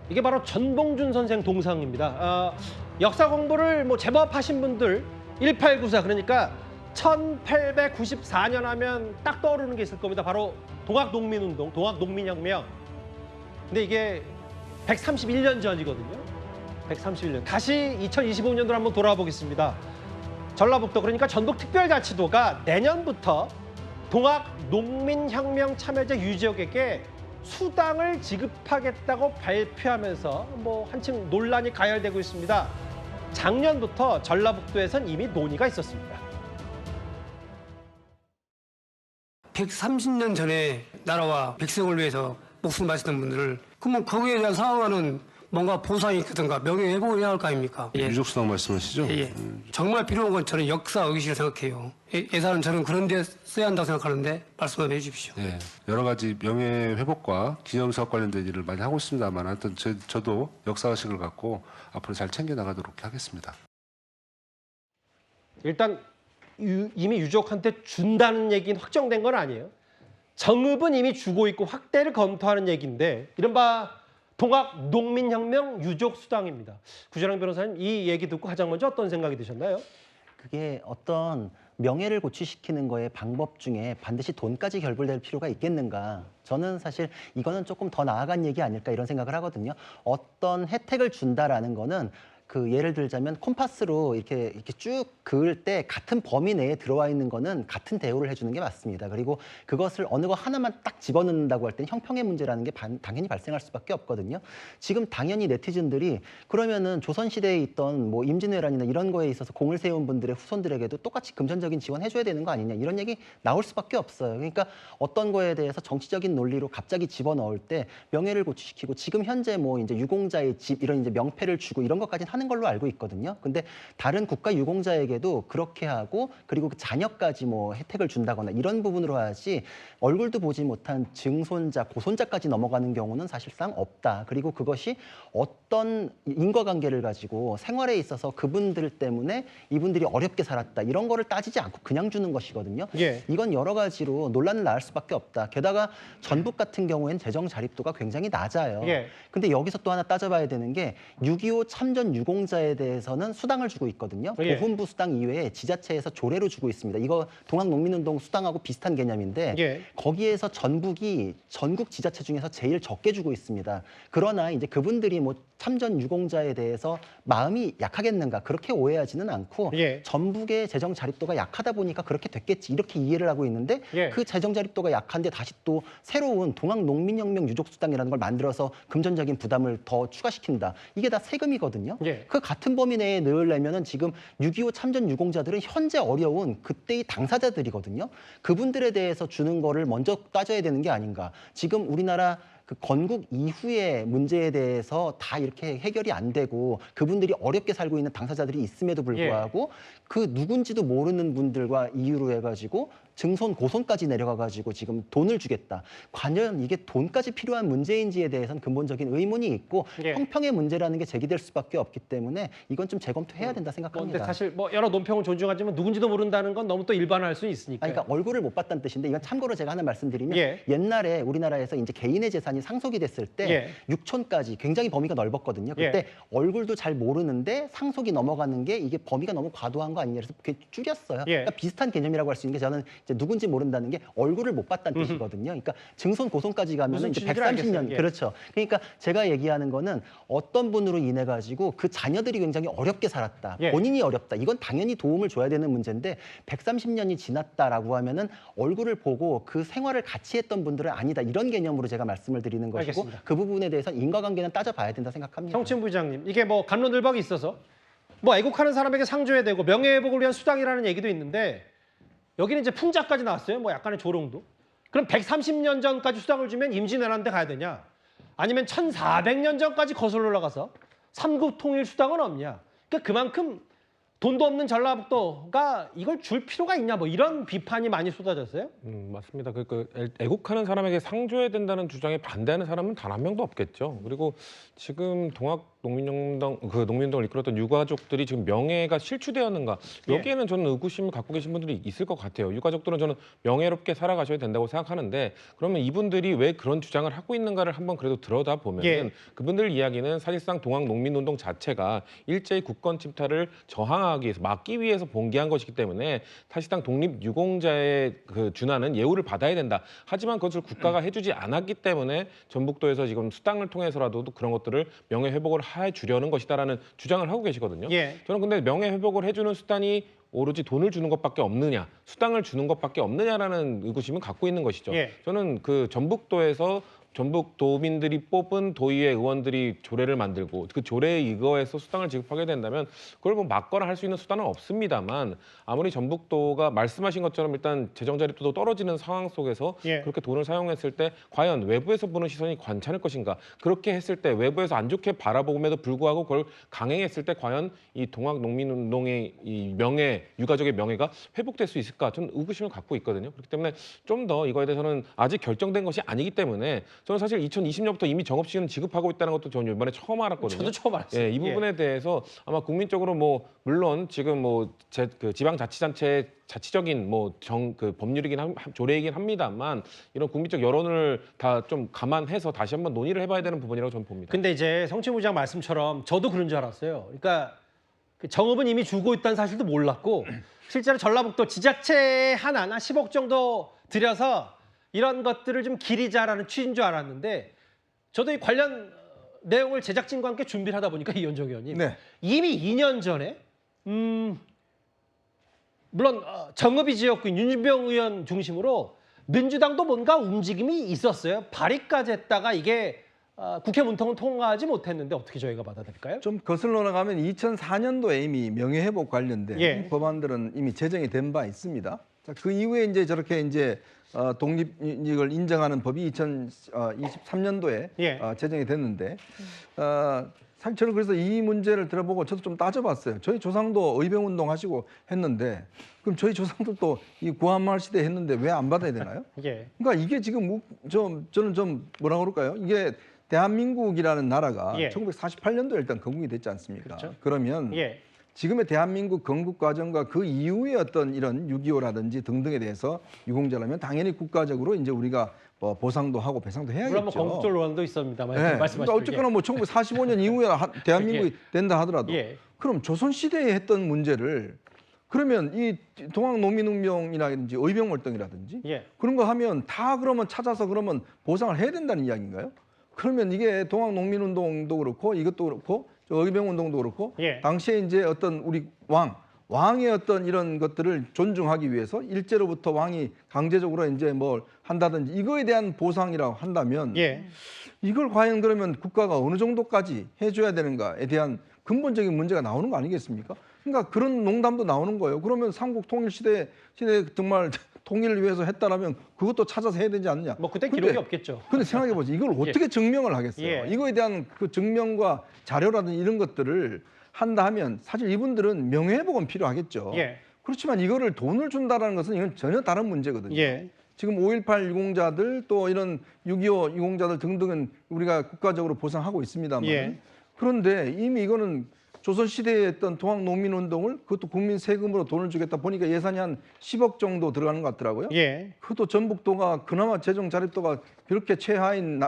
이게 바로 전봉준 선생 동상입니다. 역사 공부를 뭐 제법 하신 분들 1894 그러니까 1894년 하면 딱 떠오르는 게 있을 겁니다. 바로 동학농민운동, 동학농민혁명. 근데 이게 131년 전이거든요. 131년. 다시 2025년도로 한번 돌아와 보겠습니다. 전라북도 그러니까 전북특별자치도가 내년부터 동학농민혁명 참여자 유지역에게 수당을 지급하겠다고 발표하면서 뭐 한층 논란이 가열되고 있습니다. 작년부터 전라북도에선 이미 논의가 있었습니다. 130년 전에 나라와 백성을 위해서 목숨 바치던 분들을 그러면 거기에 대한 상황은 뭔가 보상이 있든가 명예회복을 해야 할 거 아닙니까? 예. 유족수당 말씀하시죠? 예. 정말 필요한 건 저는 역사 의식이라 생각해요. 예산은 저는 그런 데 써야 한다고 생각하는데 말씀 좀 해주십시오. 네, 여러 가지 명예회복과 기념사업 관련된 일을 많이 하고 있습니다만 하여튼 저도 역사의식을 갖고 앞으로 잘 챙겨나가도록 하겠습니다. 일단 이미 유족한테 준다는 얘기는 확정된 건 아니에요. 정읍은 이미 주고 있고 확대를 검토하는 얘기인데 이른바 동학농민혁명 유족수당입니다. 구재랑 변호사님 이 얘기 듣고 가장 먼저 어떤 생각이 드셨나요? 그게 어떤 명예를 고취시키는 거의 방법 중에 반드시 돈까지 결부될 필요가 있겠는가. 저는 사실 이거는 조금 더 나아간 얘기 아닐까 이런 생각을 하거든요. 어떤 혜택을 준다라는 거는 그 예를 들자면 콤파스로 이렇게 쭉 그을 때 같은 범위 내에 들어와 있는 거는 같은 대우를 해주는 게 맞습니다. 그리고 그것을 어느 거 하나만 딱 집어넣는다고 할 때는 형평의 문제라는 게 당연히 발생할 수밖에 없거든요. 지금 당연히 네티즌들이 그러면은 조선시대에 있던 뭐 임진왜란이나 이런 거에 있어서 공을 세운 분들의 후손들에게도 똑같이 금전적인 지원해줘야 되는 거 아니냐 이런 얘기 나올 수밖에 없어요. 그러니까 어떤 거에 대해서 정치적인 논리로 갑자기 집어넣을 때 명예를 고취시키고 지금 현재 뭐 이제 유공자의 집 이런 이제 명패를 주고 이런 것까지는 하는 걸로 알고 있거든요. 근데 다른 국가 유공자에게도 그렇게 하고 그리고 그 자녀까지 뭐 혜택을 준다거나 이런 부분으로 하지 얼굴도 보지 못한 증손자, 고손자까지 넘어가는 경우는 사실상 없다. 그리고 그것이 어떤 인과관계를 가지고 생활에 있어서 그분들 때문에 이분들이 어렵게 살았다. 이런 거를 따지지 않고 그냥 주는 것이거든요. 예. 이건 여러 가지로 논란을 낳을 수밖에 없다. 게다가 전북 같은 경우에는 재정 자립도가 굉장히 낮아요. 예. 근데 여기서 또 하나 따져봐야 되는 게 6.25 참전 유공자에 대해서는 수당을 주고 있거든요. 예. 보훈부 수당 이외에 지자체에서 조례로 주고 있습니다. 이거 동학농민운동 수당하고 비슷한 개념인데 예. 거기에서 전북이 전국 지자체 중에서 제일 적게 주고 있습니다. 그러나 이제 그분들이 뭐 참전 유공자에 대해서 마음이 약하겠는가 그렇게 오해하지는 않고 예. 전북의 재정 자립도가 약하다 보니까 그렇게 됐겠지 이렇게 이해를 하고 있는데 예. 그 재정 자립도가 약한데 다시 또 새로운 동학농민혁명 유족수당이라는 걸 만들어서 금전적인 부담을 더 추가시킨다. 이게 다 세금이거든요. 예. 그 같은 범위 내에 넣으려면은 지금 6.25 참전 유공자들은 현재 어려운 그때의 당사자들이거든요. 그분들에 대해서 주는 거를 먼저 따져야 되는 게 아닌가. 지금 우리나라 그 건국 이후의 문제에 대해서 다 이렇게 해결이 안 되고 그분들이 어렵게 살고 있는 당사자들이 있음에도 불구하고 그 누군지도 모르는 분들과 이유로 해가지고 증손, 고손까지 내려가가지고 지금 돈을 주겠다. 과연 이게 돈까지 필요한 문제인지에 대해서는 근본적인 의문이 있고 예. 형평의 문제라는 게 제기될 수밖에 없기 때문에 이건 좀 재검토해야 된다 근데 생각합니다. 사실 뭐 여러 논평을 존중하지만 누군지도 모른다는 건 너무 또 일반화할 수 있으니까. 아니, 그러니까 얼굴을 못 봤다는 뜻인데 이건 참고로 제가 하나 말씀드리면 예. 옛날에 우리나라에서 이제 개인의 재산이 상속이 됐을 때 예. 6촌까지 굉장히 범위가 넓었거든요. 그때 얼굴도 잘 모르는데 상속이 넘어가는 게 이게 범위가 너무 과도한 거 아니냐 그래서 그게 줄였어요. 예. 그러니까 비슷한 개념이라고 할 수 있는 게 저는 이제 누군지 모른다는 게 얼굴을 못 봤다는 뜻이거든요. 그러니까 증손 고손까지 가면 무슨 이제 취지인지 130년 알겠어요. 예. 그렇죠. 그러니까 제가 얘기하는 거는 어떤 분으로 인해 가지고 그 자녀들이 굉장히 어렵게 살았다. 예. 본인이 어렵다. 이건 당연히 도움을 줘야 되는 문제인데 130년이 지났다라고 하면은 얼굴을 보고 그 생활을 같이 했던 분들은 아니다. 이런 개념으로 제가 말씀을 드리는 것이고 알겠습니다. 그 부분에 대해서는 인과관계는 따져봐야 된다 생각합니다. 성친 부장님, 이게 뭐 갑론을박이 있어서 뭐 애국하는 사람에게 상 줘야 되고 명예회복을 위한 수당이라는 얘기도 있는데 여기는 이제 풍자까지 나왔어요. 뭐 약간의 조롱도. 그럼 130년 전까지 수당을 주면 임진왜란 때 가야 되냐? 아니면 1400년 전까지 거슬러 올라가서 삼국 통일 수당은 없냐? 그러니까 그만큼 돈도 없는 전라북도가 이걸 줄 필요가 있냐? 뭐 이런 비판이 많이 쏟아졌어요. 맞습니다. 그러니까 애국하는 사람에게 상 줘야 된다는 주장에 반대하는 사람은 단 한 명도 없겠죠. 그리고 지금 동학 농민운동을 이끌었던 유가족들이 지금 명예가 실추되었는가? 예. 여기에는 저는 의구심을 갖고 계신 분들이 있을 것 같아요. 유가족들은 저는 명예롭게 살아가셔야 된다고 생각하는데 그러면 이분들이 왜 그런 주장을 하고 있는가를 한번 그래도 들여다보면 예. 그분들 이야기는 사실상 동학농민운동 자체가 일제의 국권 침탈을 저항하기 위해서 막기 위해서 봉기한 것이기 때문에 사실상 독립유공자의 그 준하는 예우를 받아야 된다. 하지만 그것을 국가가 해주지 않았기 때문에 전북도에서 지금 수당을 통해서라도 그런 것들을 명예 회복을 해주려는 것이다라는 주장을 하고 계시거든요. 예. 저는 근데 명예 회복을 해주는 수단이 오로지 돈을 주는 것밖에 없느냐, 수당을 주는 것밖에 없느냐라는 의구심을 갖고 있는 것이죠. 예. 저는 그 전북도에서 전북 도민들이 뽑은 도의회 의원들이 조례를 만들고 그 조례에 의거해서 수당을 지급하게 된다면 그걸 뭐 막거나 할 수 있는 수단은 없습니다만 아무리 전북도가 말씀하신 것처럼 일단 재정 자립도도 떨어지는 상황 속에서 예. 그렇게 돈을 사용했을 때 과연 외부에서 보는 시선이 괜찮을 것인가? 그렇게 했을 때 외부에서 안 좋게 바라보음에도 불구하고 그걸 강행했을 때 과연 이 동학농민운동의 이 명예, 유가족의 명예가 회복될 수 있을까? 저는 의구심을 갖고 있거든요. 그렇기 때문에 좀 더 이거에 대해서는 아직 결정된 것이 아니기 때문에 저는 사실 2020년부터 이미 정업시간을 지급하고 있다는 것도 저는 이번에 처음 알았거든요. 저도 처음 알았어요. 예, 이 부분에 대해서 아마 국민적으로 뭐 물론 지금 뭐 그 지방자치단체의 자치적인 뭐 그 법률이긴 조례이긴 합니다만 이런 국민적 여론을 다 좀 감안해서 다시 한번 논의를 해봐야 되는 부분이라고 저는 봅니다. 근데 이제 성채부장 말씀처럼 저도 그런 줄 알았어요. 그러니까 그 정읍은 이미 주고 있다는 사실도 몰랐고 실제로 전라북도 지자체 하나 10억 정도 들여서 이런 것들을 좀 기리자라는 취지인 줄 알았는데 저도 이 관련 내용을 제작진과 함께 준비를 하다 보니까 이현정 의원님 네. 이미 2년 전에 물론 정읍이 지역구인 윤준병 의원 중심으로 민주당도 뭔가 움직임이 있었어요. 발의까지 했다가 이게 국회 문턱은 통과하지 못했는데 어떻게 저희가 받아들일까요? 좀 거슬러 나가면 2004년도에 이미 명예회복 관련된 예. 법안들은 이미 제정이 된 바 있습니다. 자, 그 이후에 이제 저렇게 이제 독립을 인정하는 법이 2023년도에 예. 제정이 됐는데 사실 저는 그래서 이 문제를 들어보고 저도 좀 따져봤어요. 저희 조상도 의병운동 하시고 했는데 그럼 저희 조상들도 이 구한말 시대 했는데 왜 안 받아야 되나요? 예. 그러니까 이게 지금 저는 좀 뭐라 그럴까요? 이게 대한민국이라는 나라가 예. 1948년도에 일단 건국이 됐지 않습니까? 그렇죠. 그러면 예. 지금의 대한민국 건국 과정과 그 이후의 어떤 이런 6.25라든지 등등에 대해서 유공자라면 당연히 국가적으로 이제 우리가 보상도 하고 배상도 해야겠죠. 물론 뭐 건국적 논란도 있습니다만 네. 말씀하시죠. 그러니까 어쨌거나 뭐 1945년 이후에 대한민국이 된다 하더라도 예. 그럼 조선 시대에 했던 문제를 그러면 이 동학농민운동이라든지 의병활동이라든지 예. 그런 거 하면 다 그러면 찾아서 그러면 보상을 해야 된다는 이야기인가요? 그러면 이게 동학농민운동도 그렇고 이것도 그렇고 의병운동도 그렇고 예. 당시에 이제 어떤 우리 왕의 어떤 이런 것들을 존중하기 위해서 일제로부터 왕이 강제적으로 이제 뭘 한다든지 이거에 대한 보상이라고 한다면 예. 이걸 과연 그러면 국가가 어느 정도까지 해줘야 되는가에 대한 근본적인 문제가 나오는 거 아니겠습니까? 그러니까 그런 농담도 나오는 거예요. 그러면 삼국 통일 시대에 정말 통일을 위해서 했다라면 그것도 찾아서 해야 되지 않느냐. 뭐 그때 기록이 없겠죠. 근데 생각해 보세요. 이걸 어떻게 증명을 하겠어요? 예. 이거에 대한 그 증명과 자료라든지 이런 것들을 한다 하면 사실 이분들은 명예회복은 필요하겠죠. 예. 그렇지만 이거를 돈을 준다라는 것은 이건 전혀 다른 문제거든요. 예. 지금 5.18 유공자들 또 이런 6.25 유공자들 등등은 우리가 국가적으로 보상하고 있습니다만 예. 그런데 이미 이거는 조선시대에 했던 동학농민운동을 그것도 국민 세금으로 돈을 주겠다 보니까 예산이 한 10억 정도 들어가는 것 같더라고요. 예. 그것도 전북도가 그나마 재정 자립도가 그렇게 최하인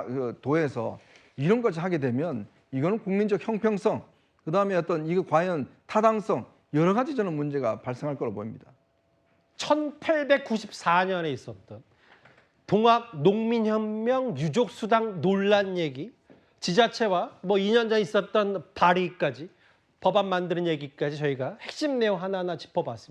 도에서 이런 것을 하게 되면 이거는 국민적 형평성 그다음에 어떤 이거 과연 타당성 여러 가지 저는 문제가 발생할 거로 보입니다. 1894년에 있었던 동학농민혁명 유족수당 논란 얘기 지자체와 뭐 2년 전 있었던 발의까지 법안 만드는 얘기까지 저희가 핵심 내용 하나하나 짚어봤습니다.